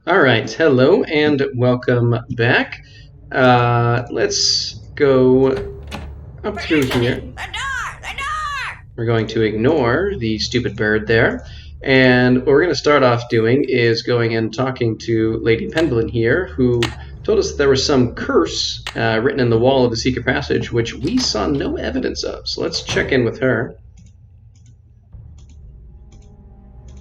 All right, hello and welcome back. Let's go up through here. The door! The door! We're going to ignore the stupid bird there. And what we're going to start off doing is going and talking to Lady Pendleton here, who told us that there was some curse written in the wall of the secret passage, which we saw no evidence of. So let's check in with her.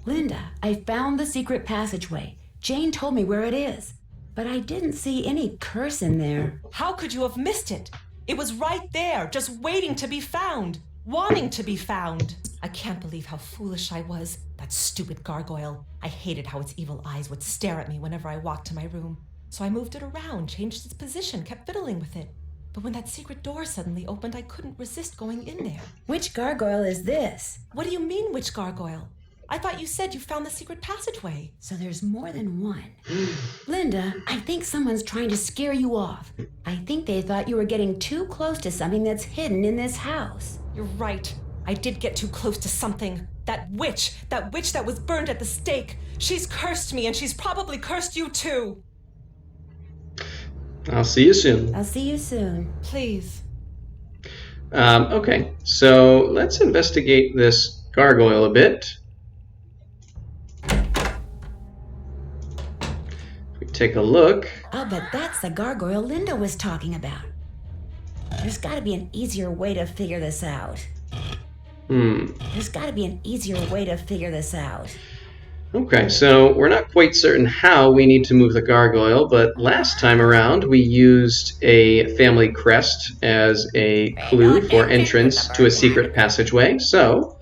Linda, I found the secret passageway. Jane told me where it is, but I didn't see any curse in there. How could you have missed it? It was right there, just waiting to be found, wanting to be found. I can't believe how foolish I was. That stupid gargoyle. I hated how its evil eyes would stare at me whenever I walked to my room. So I moved it around, changed its position, kept fiddling with it. But when that secret door suddenly opened, I couldn't resist going in there. Which gargoyle is this? What do you mean, which gargoyle? I thought you said you found the secret passageway. So there's more than one. Linda, I think someone's trying to scare you off. I think they thought you were getting too close to something that's hidden in this house. You're right. I did get too close to something. That witch that was burned at the stake. She's cursed me, and she's probably cursed you too. I'll see you soon. I'll see you soon. Please. Okay, so let's investigate this gargoyle a bit. Take a look. I'll bet that's the gargoyle Linda was talking about. There's got to be an easier way to figure this out. There's got to be an easier way to figure this out. Okay, so we're not quite certain how we need to move the gargoyle, but last time around we used a family crest as a clue for entrance to a secret passageway. So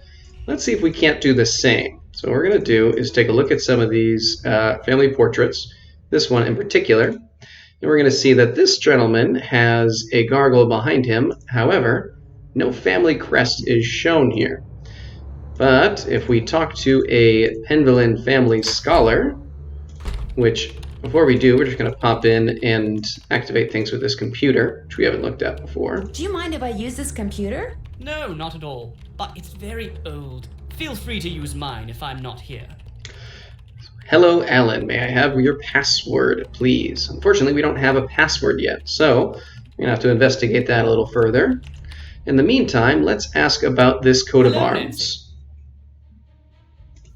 let's see if we can't do the same. So what we're going to do is take a look at some of these family portraits. This one in particular, and we're going to see that this gentleman has a gargoyle behind him. However, no family crest is shown here. But if we talk to a Pendleton family scholar, which before we do, we're just going to pop in and activate things with this computer, which we haven't looked at before. Do you mind if I use this computer? No, not at all. But it's very old. Feel free to use mine if I'm not here. Hello, Alan. May I have your password, please? Unfortunately, we don't have a password yet, so we're going to have to investigate that a little further. In the meantime, let's ask about this coat of arms.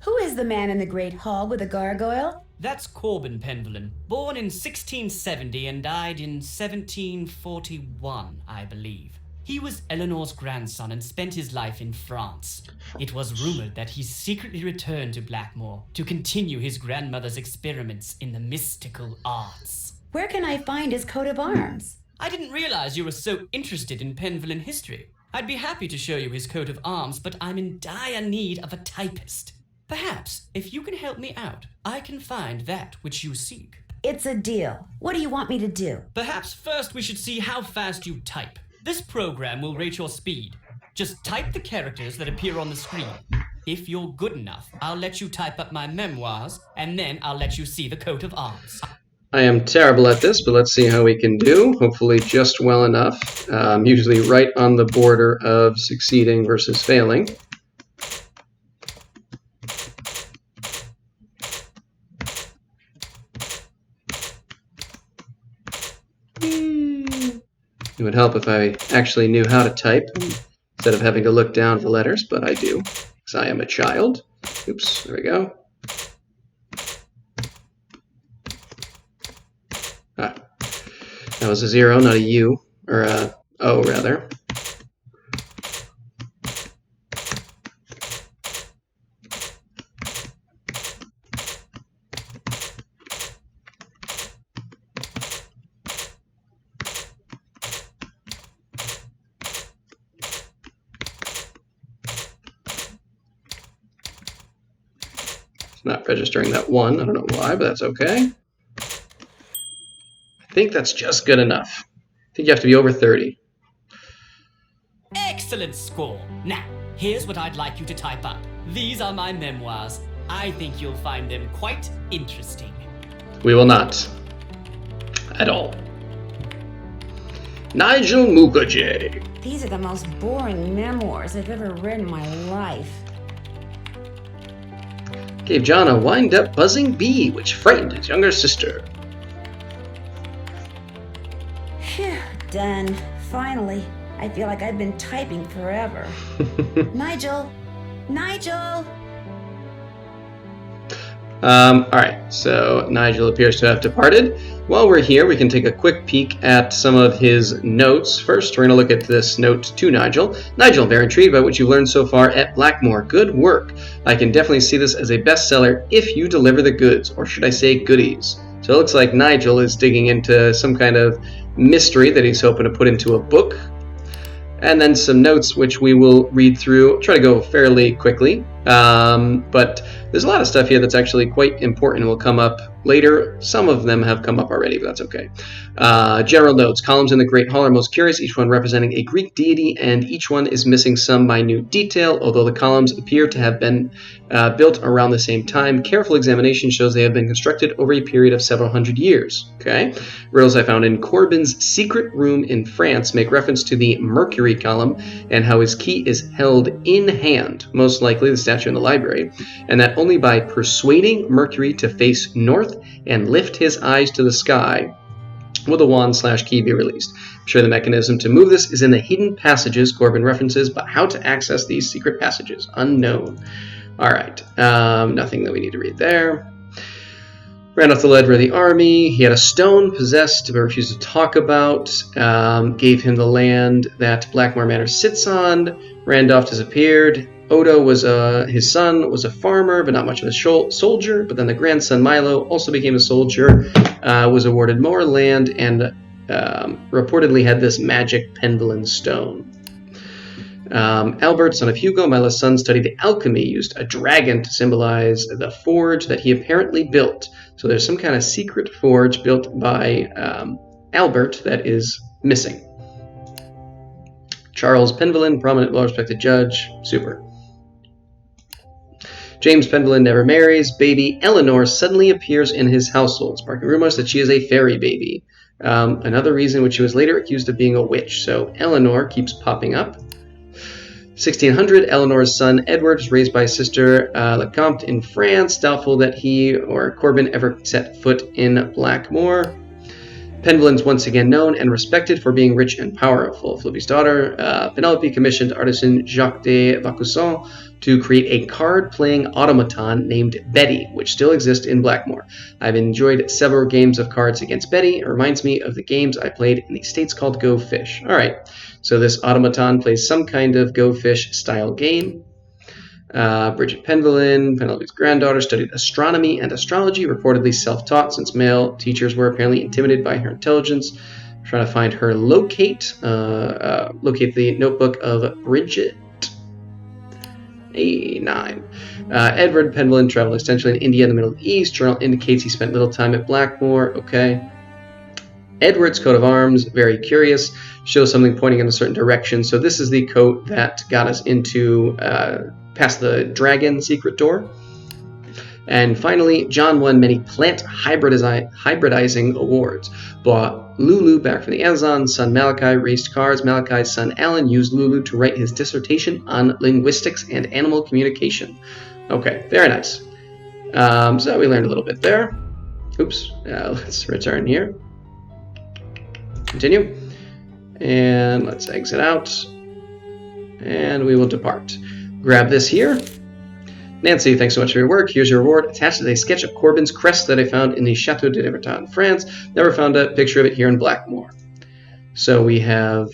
Who is the man in the Great Hall with the gargoyle? That's Corbin Pendleton, born in 1670 and died in 1741, I believe. He was Eleanor's grandson and spent his life in France. It was rumored that he secretly returned to Blackmoor to continue his grandmother's experiments in the mystical arts. Where can I find his coat of arms? I didn't realize you were so interested in Pendleton history. I'd be happy to show you his coat of arms, but I'm in dire need of a typist. Perhaps, if you can help me out, I can find that which you seek. It's a deal. What do you want me to do? Perhaps first we should see how fast you type. This program will rate your speed. Just type the characters that appear on the screen. If you're good enough, I'll let you type up my memoirs, and then I'll let you see the coat of arms. I am terrible at this, but let's see how we can do. Hopefully just well enough. Usually right on the border of succeeding versus failing. It would help if I actually knew how to type instead of having to look down at the letters, but I do, because I am a child. Oops, there we go. Ah, that was a 0, not a U, or a O, rather. Not registering that 1. I don't know why, but that's okay. I think that's just good enough. I think you have to be over 30. Excellent score. Now, here's what I'd like you to type up. These are my memoirs. I think you'll find them quite interesting. We will not. At all. Nigel Mukherjee. These are the most boring memoirs I've ever read in my life. gave John a wind-up buzzing bee, which frightened his younger sister. Phew, done. Finally. I feel like I've been typing forever. Nigel! Nigel! Alright, so Nigel appears to have departed. While we're here, we can take a quick peek at some of his notes. First, we're going to look at this note to Nigel. Nigel, very intrigued by what you've learned so far at Blackmoor. Good work. I can definitely see this as a bestseller if you deliver the goods, or should I say goodies. So it looks like Nigel is digging into some kind of mystery that he's hoping to put into a book. And then some notes which we will read through. I'll try to go fairly quickly. But there's a lot of stuff here that's actually quite important and will come up later. Some of them have come up already, but that's okay. General notes. Columns in the Great Hall are most curious, each one representing a Greek deity, and each one is missing some minute detail, although the columns appear to have been built around the same time. Careful examination shows they have been constructed over a period of several hundred years. Okay. Riddles I found in Corbin's secret room in France make reference to the Mercury column and how his key is held in hand, most likely the statue in the library, and that only by persuading Mercury to face north and lift his eyes to the sky will the wand/key be released. I'm sure the mechanism to move this is in the hidden passages Corbin references, but how to access these secret passages? Unknown. Alright, nothing that we need to read there. Randolph the led the army. He had a stone possessed but refused to talk about. Gave him the land that Blackmoor Manor sits on. Randolph disappeared. Odo was his son was a farmer, but not much of a soldier. But then the grandson Milo also became a soldier, was awarded more land, and reportedly had this magic Pendulin stone. Albert, son of Hugo, Milo's son, studied alchemy, used a dragon to symbolize the forge that he apparently built. So there's some kind of secret forge built by Albert that is missing. Charles Pendleton, prominent, well-respected judge. Super. James Pendleton never marries. Baby Eleanor suddenly appears in his household, sparking rumors that she is a fairy baby. Another reason which she was later accused of being a witch. So Eleanor keeps popping up. 1600, Eleanor's son Edward was raised by his sister Lecomte in France. Doubtful that he or Corbin ever set foot in Blackmoor. Pendleton's once again known and respected for being rich and powerful. Flippy's daughter, Penelope, commissioned artisan Jacques de Vaucanson to create a card-playing automaton named Betty, which still exists in Blackmoor. I've enjoyed several games of cards against Betty. It reminds me of the games I played in the States called Go Fish. All right, so this automaton plays some kind of Go Fish style game. Bridget Pendleton, Penelope's granddaughter, studied astronomy and astrology, reportedly self-taught since male teachers were apparently intimidated by her intelligence. I'm trying to find her locate the notebook of Bridget. A9. Edward Pendleton traveled extensively in India and the Middle East. Journal indicates he spent little time at Blackmoor. Okay. Edward's coat of arms, very curious, shows something pointing in a certain direction. So this is the coat that got us into past the dragon secret door. And finally, John won many plant hybridizing awards. Bought Lulu back from the Amazon. Son Malachi raced cars. Malachi's son Alan used Lulu to write his dissertation on linguistics and animal communication. Okay, very nice. So we learned a little bit there. Oops, let's return here. Continue. And let's exit out. And we will depart. Grab this here. Nancy, thanks so much for your work. Here's your reward. Attached is a sketch of Corbin's crest that I found in the Chateau de Libertin, France. Never found a picture of it here in Blackmoor. So we have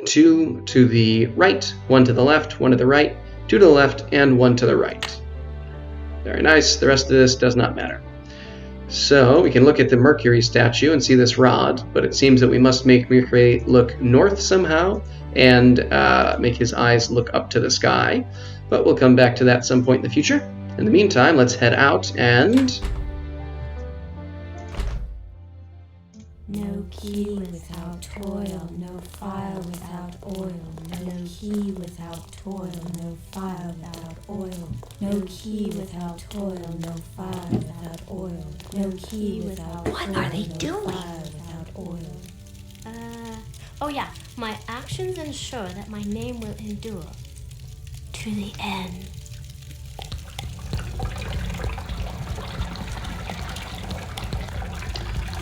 2 to the right, 1 to the left, 1 to the right, 2 to the left, and 1 to the right. Very nice. The rest of this does not matter. So we can look at the Mercury statue and see this rod, but it seems that we must make Mercury look north somehow and make his eyes look up to the sky. But we'll come back to that some point in the future. In the meantime, let's head out and... No key without toil, no fire without oil. No key without toil, no fire without oil. No key without toil, no fire without oil. No key without toil, What are they no doing? fire without oil. Oh yeah, my actions ensure that my name will endure to the end.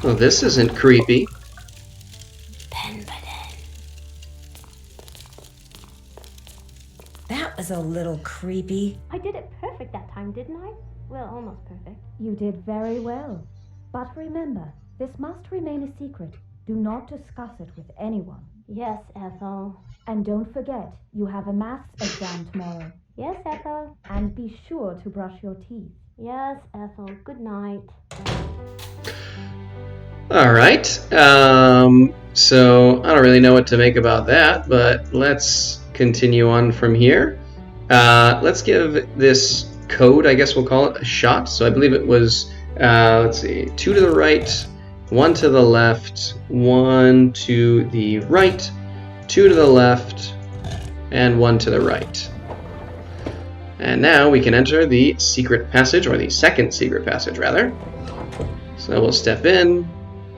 Well, this isn't creepy. That was a little creepy. I did it perfect that time, didn't I? Well, almost perfect. You did very well. But remember, this must remain a secret. Do not discuss it with anyone. Yes, Ethel. And don't forget, you have a maths exam tomorrow. Yes, Ethel. And be sure to brush your teeth. Yes, Ethel. Good night. All right. So I don't really know what to make about that, but let's continue on from here. Let's give this code, I guess we'll call it, a shot. So I believe it was, let's see, 2 to the right, 1 to the left, 1 to the right, 2 to the left, and 1 to the right. And now we can enter the secret passage, or the second secret passage, rather. So we'll step in,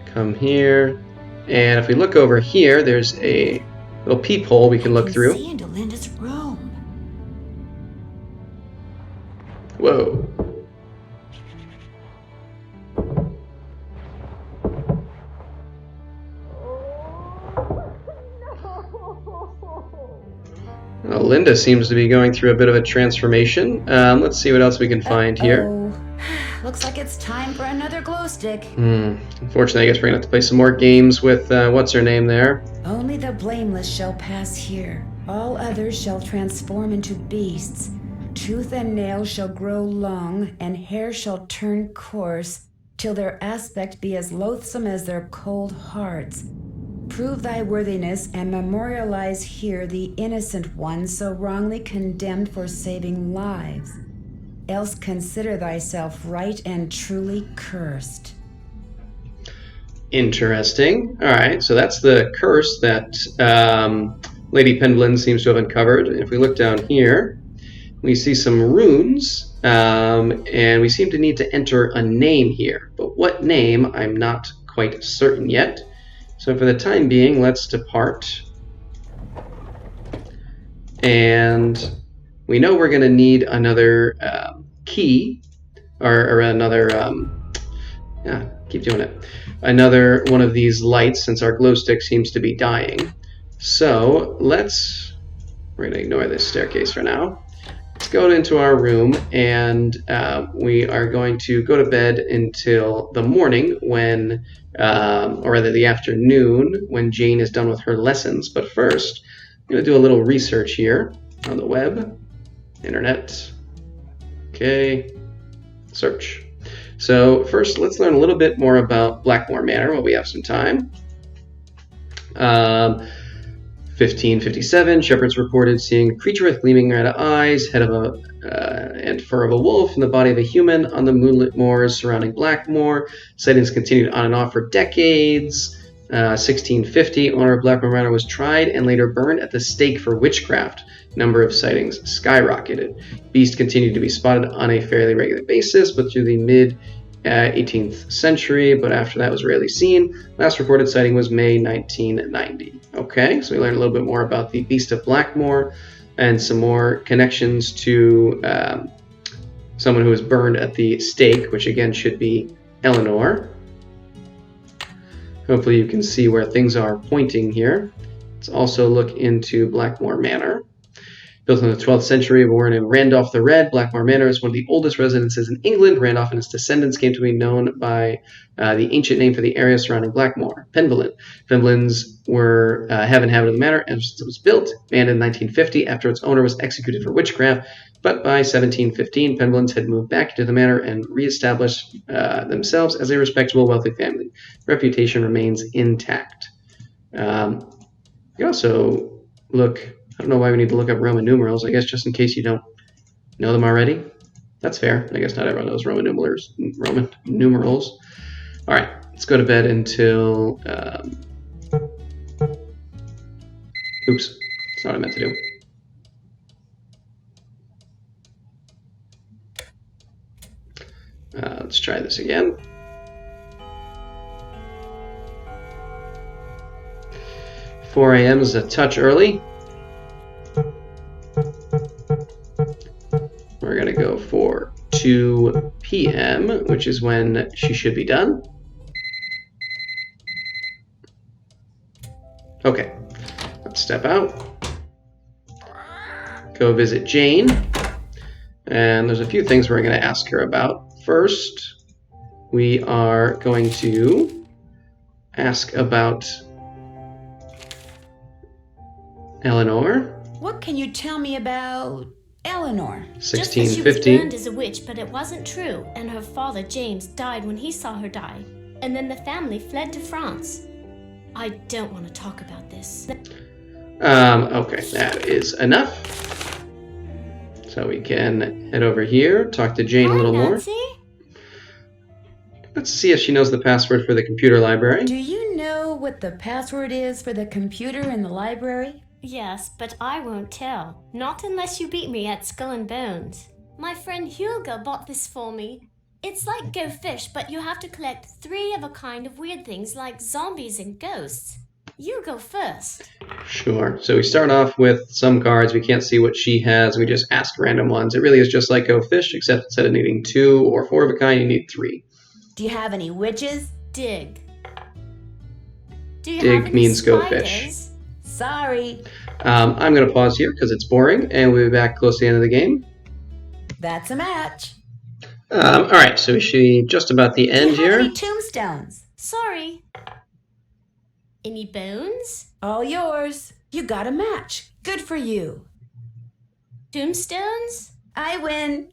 come here, and if we look over here, there's a little peephole we can look through. See into Linda's room. Whoa. Well, Linda seems to be going through a bit of a transformation. Let's see what else we can find here. Looks like it's time for another glow stick. Unfortunately, I guess we're going to have to play some more games with, what's her name there? Only the blameless shall pass here. All others shall transform into beasts. Tooth and nail shall grow long, and hair shall turn coarse, till their aspect be as loathsome as their cold hearts. Prove thy worthiness, and memorialize here the innocent one so wrongly condemned for saving lives. Else consider thyself right and truly cursed. Interesting. All right, so that's the curse that Lady Penblin seems to have uncovered. If we look down here, we see some runes, and we seem to need to enter a name here. But what name, I'm not quite certain yet. So for the time being, let's depart. And we know we're going to need another key, or another, yeah, keep doing it. Another one of these lights, since our glow stick seems to be dying. So we're going to ignore this staircase for now. Let's go into our room, and we are going to go to bed until the morning when, or rather the afternoon, when Jane is done with her lessons. But first, I'm going to do a little research here on the web, internet. Okay, search. So first, let's learn a little bit more about Blackmoor Manor while we have some time. 1557, shepherds reported seeing a creature with gleaming red eyes, head of and fur of a wolf, and the body of a human on the moonlit moors surrounding Blackmoor. Sightings continued on and off for decades. 1650, owner of Blackmoor Manor was tried and later burned at the stake for witchcraft. Number of sightings skyrocketed. Beast continued to be spotted on a fairly regular basis, but through the mid 18th century, but after that was rarely seen. Last reported sighting was May 1990. Okay, so we learned a little bit more about the Beast of Blackmoor and some more connections to someone who was burned at the stake, which again should be Eleanor. Hopefully you can see where things are pointing here. Let's also look into Blackmoor Manor. Built in the 12th century, born in Randolph the Red, Blackmoor Manor is one of the oldest residences in England. Randolph and his descendants came to be known by the ancient name for the area surrounding Blackmoor, Penblin. Penblins have inhabited the manor as it was built, abandoned in 1950 after its owner was executed for witchcraft. But by 1715, Penblins had moved back into the manor and reestablished themselves as a respectable, wealthy family. Reputation remains intact. You can also look. I don't know why we need to look up Roman numerals. I guess just in case you don't know them already. That's fair. I guess not everyone knows Roman numerals. All right, let's go to bed until. Oops, that's not what I meant to do. Let's try this again. $4 a.m. is a touch early. We're going to go for 2 p.m., which is when she should be done. Okay, let's step out. Go visit Jane. And there's a few things we're going to ask her about. First, we are going to ask about Eleanor. What can you tell me about Eleanor? Just that she was 1650. burned as a witch, but it wasn't true, and her father, James, died when he saw her die, and then the family fled to France. I don't want to talk about this. Okay, that is enough. So we can head over here, talk to Jane a little more. Nancy? Let's see if she knows the password for the computer library. Do you know what the password is for the computer in the library? Yes, but I won't tell. Not unless you beat me at Skull and Bones. My friend Hugo bought this for me. It's like Go Fish, but you have to collect 3 of a kind of weird things like zombies and ghosts. You go first. Sure. So we start off with some cards. We can't see what she has. We just ask random ones. It really is just like Go Fish, except instead of needing 2 or 4 of a kind, you need 3. Do you have any witches? Dig. Do you Dig have any means go spiders? fish. Sorry. I'm going to pause here because it's boring, and we'll be back close to the end of the game. That's a match. All right, so is she just about the Do end you have here? any tombstones? Sorry. Any bones? All yours. You got a match. Good for you. Tombstones? I win.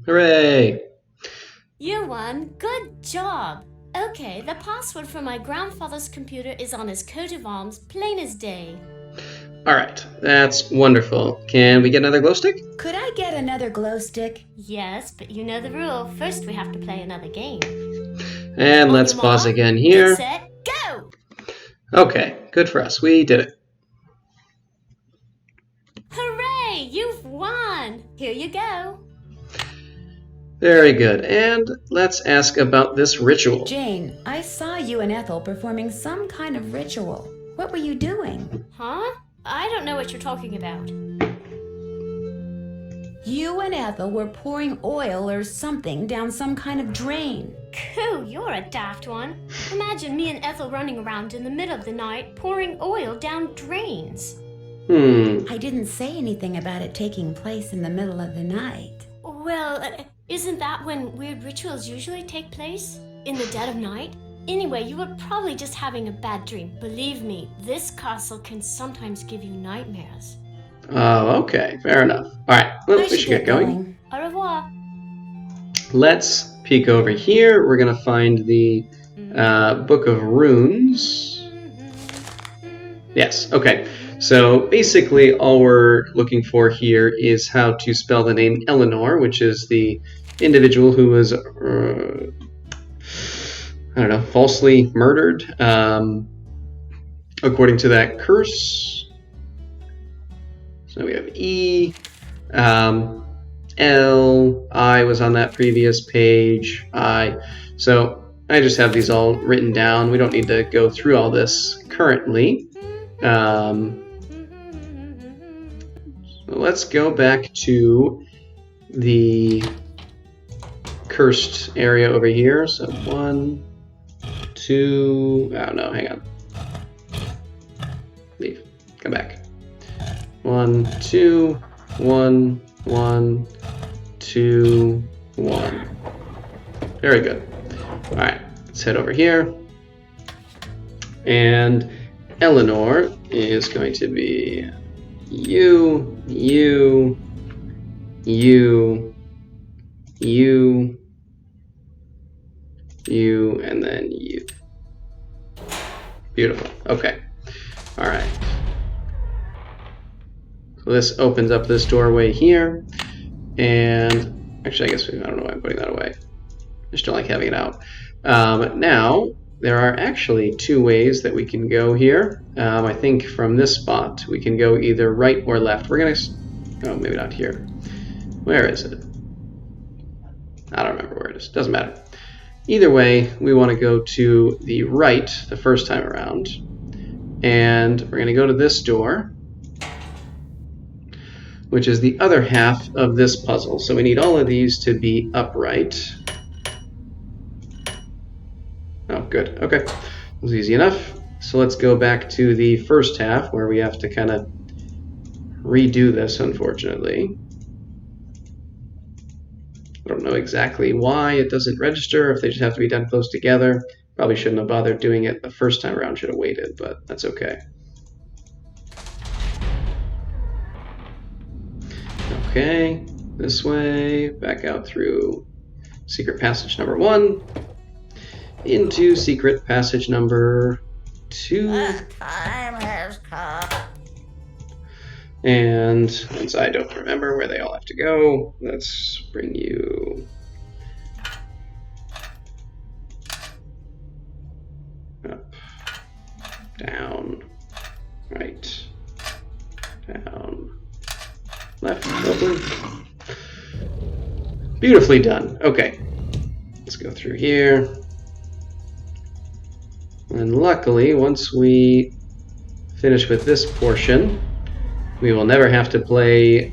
Hooray! You won. Good job. Okay, the password for my grandfather's computer is on his coat of arms, plain as day. All right, that's wonderful. Can we get another glow stick? Could I get another glow stick? Yes, but you know the rule. First, we have to play another game. And On let's your pause mark, again get here. set, go! Okay, good for us. We did it. Hooray! You've won! Here you go. Very good. And let's ask about this ritual. Jane, I saw you and Ethel performing some kind of ritual. What were you doing? Huh? I don't know what you're talking about. You and Ethel were pouring oil or something down some kind of drain. Coo, you're a daft one. Imagine me and Ethel running around in the middle of the night pouring oil down drains. I didn't say anything about it taking place in the middle of the night. Well, isn't that when weird rituals usually take place? In the dead of night? Anyway, you were probably just having a bad dream. Believe me, this castle can sometimes give you nightmares. Oh, okay. Fair enough. All right, well, I we should get going. Au revoir. Let's peek over here. We're going to find the Book of Runes. Yes, okay. So basically all we're looking for here is how to spell the name Eleanor, which is the individual who was, falsely murdered, according to that curse. So we have E, L, I was on that previous page, I. So I just have these all written down. We don't need to go through all this currently. So let's go back to the cursed area over here. So 1, 2, oh no, hang on. Leave, come back. 1, 2, 1, 1, 2, 1. Very good. All right, let's head over here. And Eleanor is going to be you, you, you, you, you, and then you. Beautiful. Okay. All right. So this opens up this doorway here. And actually, I guess I don't know why I'm putting that away. I just don't like having it out. Now, there are actually 2 ways that we can go here. I think from this spot, we can go either right or left. We're going to... Oh, maybe not here. Where is it? I don't remember where it is. Doesn't matter. Either way, we want to go to the right the first time around. And we're going to go to this door, which is the other half of this puzzle. So we need all of these to be upright. Oh, good. Okay. That was easy enough. So let's go back to the first half where we have to kind of redo this, unfortunately. I don't know exactly why it doesn't register, if they just have to be done close together. Probably shouldn't have bothered doing it the first time around, should have waited, but that's okay. Okay, this way, back out through secret passage number 1, into secret passage number 2. The time has come. And since I don't remember where they all have to go, let's bring you up, down, right, down, left, open. Beautifully done. Okay, let's go through here. And luckily, once we finish with this portion, we will never have to play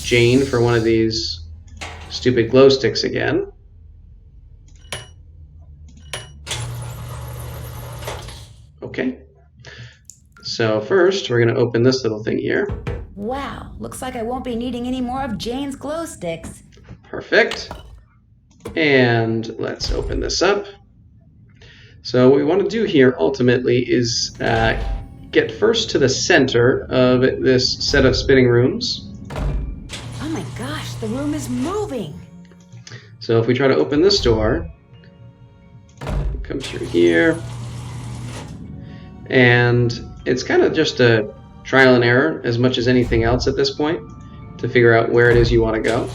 Jane for one of these stupid glow sticks again. Okay. So first, we're going to open this little thing here. Wow, looks like I won't be needing any more of Jane's glow sticks. Perfect. And let's open this up. So what we want to do here ultimately is get first to the center of this set of spinning rooms. Oh my gosh, the room is moving. So if we try to open this door, come through here, and it's kind of just a trial and error as much as anything else at this point to figure out where it is you want to go.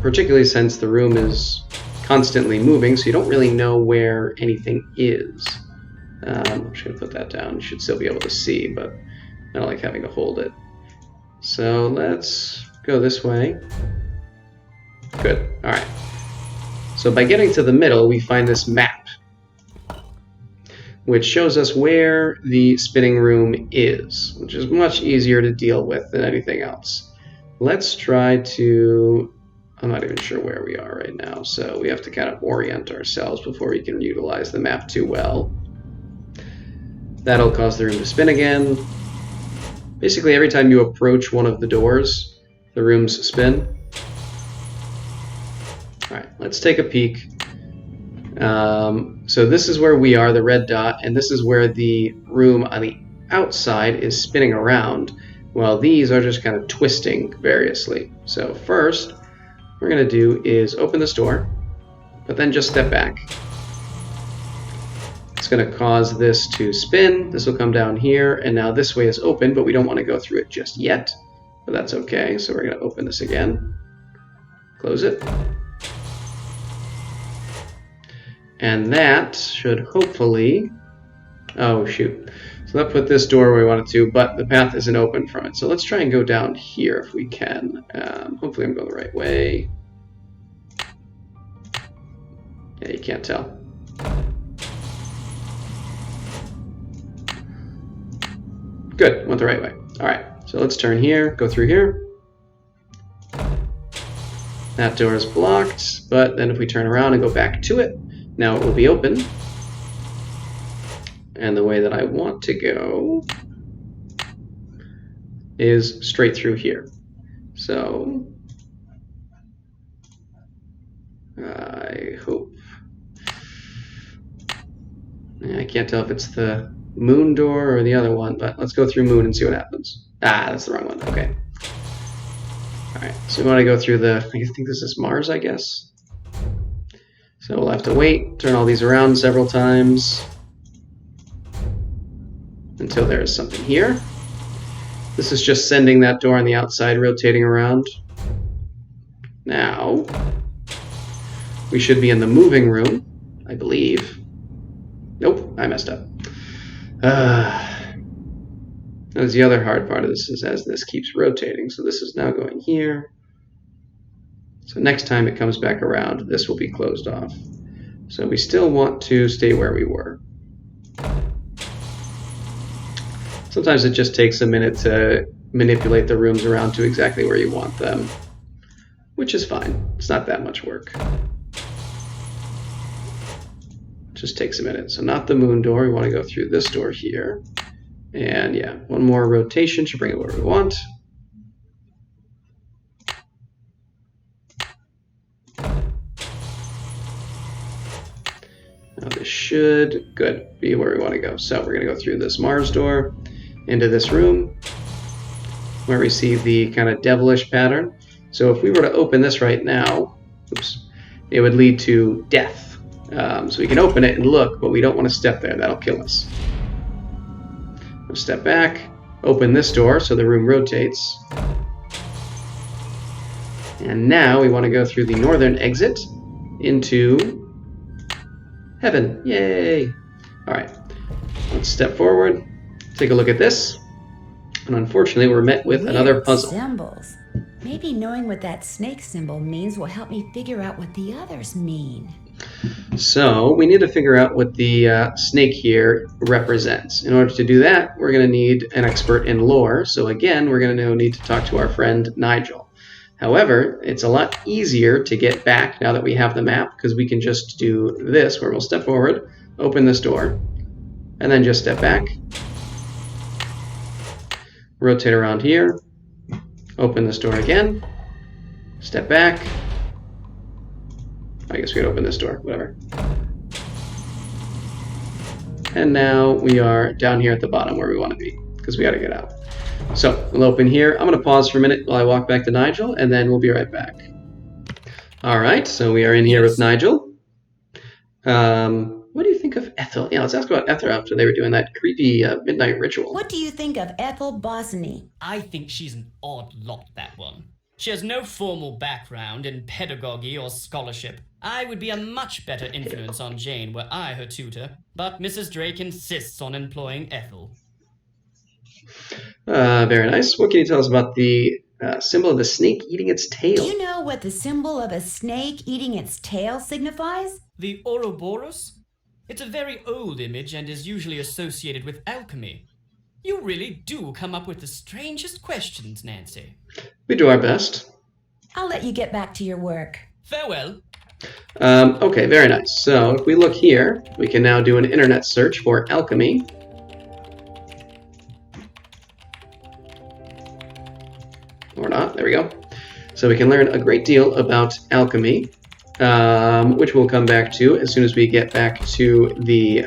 Particularly since the room is constantly moving, so you don't really know where anything is. I'm just going to put that down. You should still be able to see, but I don't like having to hold it. So let's go this way. Good. All right. So by getting to the middle, we find this map, which shows us where the spinning room is, which is much easier to deal with than anything else. Let's try to... I'm not even sure where we are right now, so we have to kind of orient ourselves before we can utilize the map too well. That'll cause the room to spin again. Basically, every time you approach one of the doors, the rooms spin. Alright, let's take a peek. So this is where we are, the red dot, and this is where the room on the outside is spinning around, while these are just kind of twisting variously. So first, what we're going to do is open this door, but then just step back. It's going to cause this to spin. This will come down here, and now this way is open, but we don't want to go through it just yet. But that's okay, so we're going to open this again. Close it. And that should hopefully... Oh, shoot. So that put this door where we want it to, but the path isn't open from it. So let's try and go down here if we can. Hopefully I'm going the right way. Yeah, you can't tell. Good, went the right way. Alright, so let's turn here, go through here. That door is blocked, but then if we turn around and go back to it, now it will be open. And the way that I want to go is straight through here. So I hope. I can't tell if it's the moon door or the other one, but let's go through moon and see what happens. Ah, that's the wrong one. Okay. Alright, so we want to go through the, I think this is Mars, I guess. So we'll have to wait, turn all these around several times until there is something here. This is just sending that door on the outside rotating around. Now, we should be in the moving room, I believe. Nope, I messed up. That was the other hard part of this, is as this keeps rotating. So this is now going here. So next time it comes back around, this will be closed off. So we still want to stay where we were. Sometimes it just takes a minute to manipulate the rooms around to exactly where you want them, which is fine. It's not that much work. just takes a minute. So not the moon door. We want to go through this door here. And yeah, one more rotation should bring it where we want. Now this should, good, be where we want to go. So we're going to go through this Mars door into this room where we see the kind of devilish pattern. So if we were to open this right now, oops, it would lead to death. So we can open it and look, but we don't want to step there. That'll kill us. We'll step back, open this door so the room rotates. And now we want to go through the northern exit into heaven. Yay! All right, let's step forward, take a look at this. And unfortunately, we're met with another puzzle. Symbols. Maybe knowing what that snake symbol means will help me figure out what the others mean. So we need to figure out what the snake here represents. In order to do that, we're going to need an expert in lore. So again, we're going to need to talk to our friend Nigel. However, it's a lot easier to get back now that we have the map, because we can just do this, where we'll step forward, open this door, and then just step back. Rotate around here, open this door again, step back. I guess we could open this door, whatever. And now we are down here at the bottom where we want to be, because we got to get out. So we'll open here. I'm going to pause for a minute while I walk back to Nigel, and then we'll be right back. All right, so we are in here with Nigel. What do you think of Ethel? Yeah, let's ask about Ethel after they were doing that creepy midnight ritual. What do you think of Ethel Bosny? I think she's an odd lot, that one. She has no formal background in pedagogy or scholarship. I would be a much better influence on Jane were I her tutor, but Mrs. Drake insists on employing Ethel. Very nice. What can you tell us about the symbol of the snake eating its tail? Do you know what the symbol of a snake eating its tail signifies? The Ouroboros? It's a very old image and is usually associated with alchemy. You really do come up with the strangest questions, Nancy. We do our best. I'll let you get back to your work. Farewell. Okay, very nice. So if we look here, we can now do an internet search for alchemy. Or not, there we go. So we can learn a great deal about alchemy, which we'll come back to as soon as we get back to the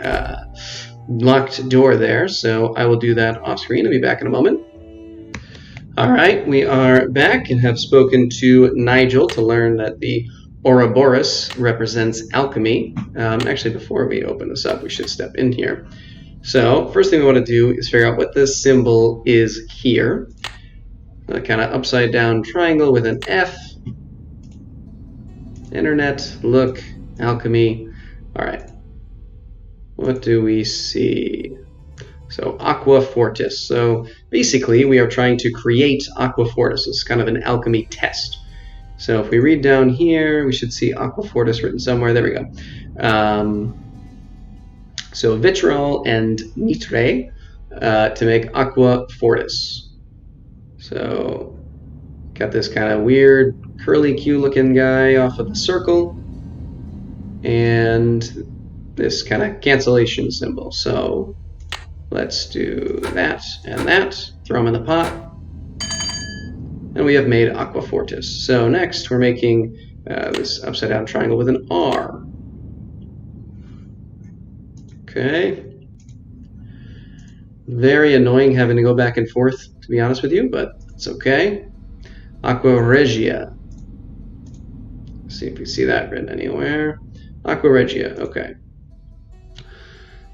locked door there. So I will do that off screen. I'll be back in a moment. All right, we are back and have spoken to Nigel to learn that the Ouroboros represents alchemy. Actually, before we open this up, we should step in here. So first thing we want to do is figure out what this symbol is here. A kind of upside down triangle with an F. Internet, look, alchemy. All right. What do we see? So Aqua Fortis. So basically we are trying to create Aqua Fortis. It's kind of an alchemy test. So if we read down here, we should see Aqua Fortis written somewhere. There we go. So vitriol and nitre to make Aqua Fortis. So got this kind of weird curly Q looking guy off of the circle, and this kind of cancellation symbol. So let's do that and that, throw them in the pot, and we have made Aqua Fortis. So next we're making this upside down triangle with an R. Okay. Very annoying having to go back and forth, to be honest with you, but it's okay. Aqua Regia. Let's see if we see that written anywhere. Aqua Regia, okay.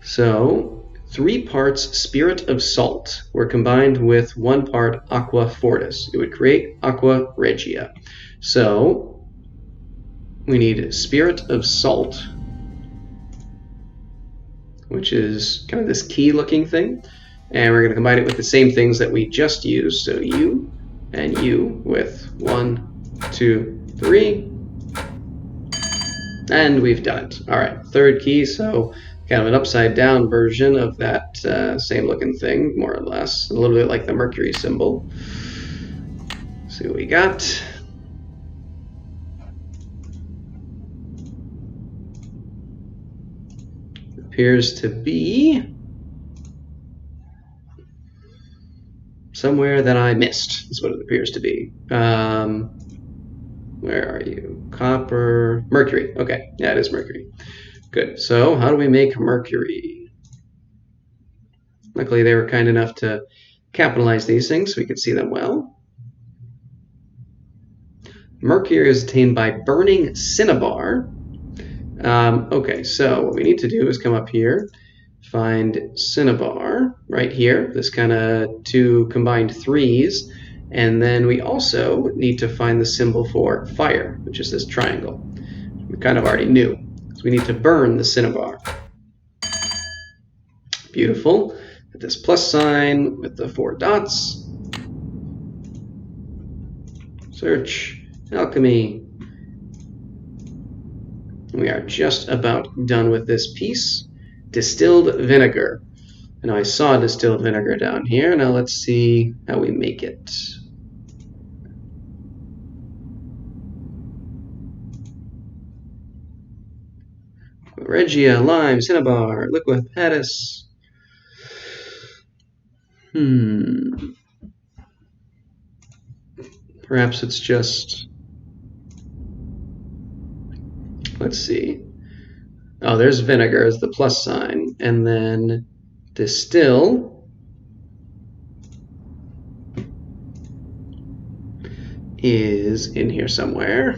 So 3 parts Spirit of Salt were combined with 1 part Aqua Fortis. It would create Aqua Regia. So we need Spirit of Salt, which is kind of this key looking thing. And we're going to combine it with the same things that we just used. So U and U with 1, 2, 3. And we've done it. All right, 3rd key. So kind of an upside down version of that same looking thing, more or less. A little bit like the Mercury symbol. See what we got. appears to be somewhere that I missed, is what it appears to be. Where are you? Copper, mercury. Okay, yeah, it is mercury. Good. So how do we make mercury? Luckily, they were kind enough to capitalize these things so we could see them well. Mercury is attained by burning cinnabar. Okay, so what we need to do is come up here, find cinnabar right here, this kind of two combined threes, and then we also need to find the symbol for fire, which is this triangle. We kind of already knew. So we need to burn the cinnabar. Beautiful. Hit this plus sign with the 4 dots. Search, alchemy. We are just about done with this piece. Distilled vinegar. I know I saw distilled vinegar down here. Now let's see how we make it. Regia, lime, cinnabar, liquid hepatis. Perhaps it's just... Let's see. Oh, there's vinegar as the plus sign. And then distill is in here somewhere.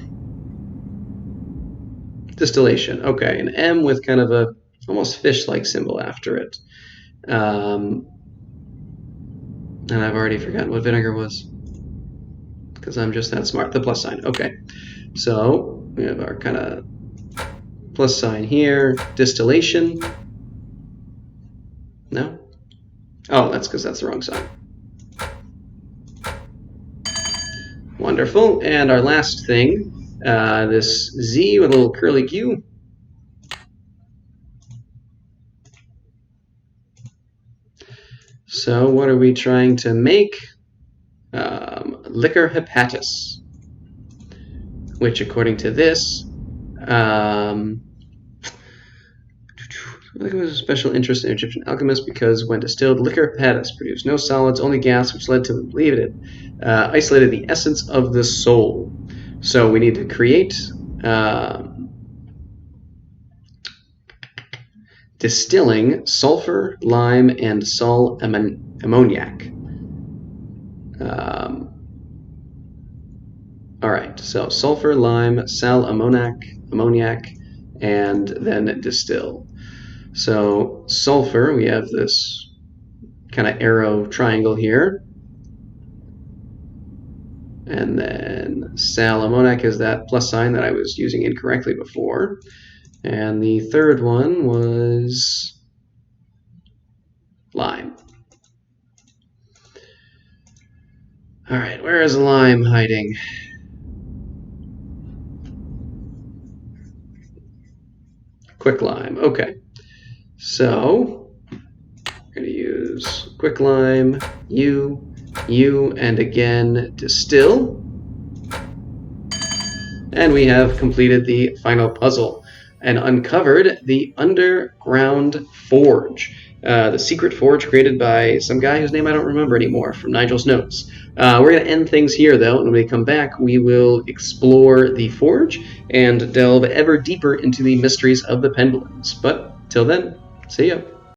Distillation. Okay, an M with kind of a almost fish-like symbol after it. And I've already forgotten what vinegar was because I'm just that smart. The plus sign. Okay. So we have our kind of plus sign here. Distillation. No? Oh, that's because that's the wrong sign. Wonderful. And our last thing, this Z with a little curly Q. So what are we trying to make? Liquor hepatis, which according to this, it was a special interest in Egyptian alchemists because when distilled, liquor hepatis produced no solids, only gas, which led to believe it isolated the essence of the soul. So we need to create distilling sulfur, lime, and sal ammoniac. All right, so sulfur, lime, sal ammoniac, and then distill. So sulfur, we have this kind of arrow triangle here. And then sal ammoniac is that plus sign that I was using incorrectly before. And the third one was lime. All right, where is lime hiding? Quicklime. Okay. So we're going to use quicklime, U, and again distill. And we have completed the final puzzle and uncovered the underground forge. The secret forge created by some guy whose name I don't remember anymore from Nigel's notes. We're going to end things here, though, and when we come back, we will explore the forge and delve ever deeper into the mysteries of the pendulums. But till then, see ya.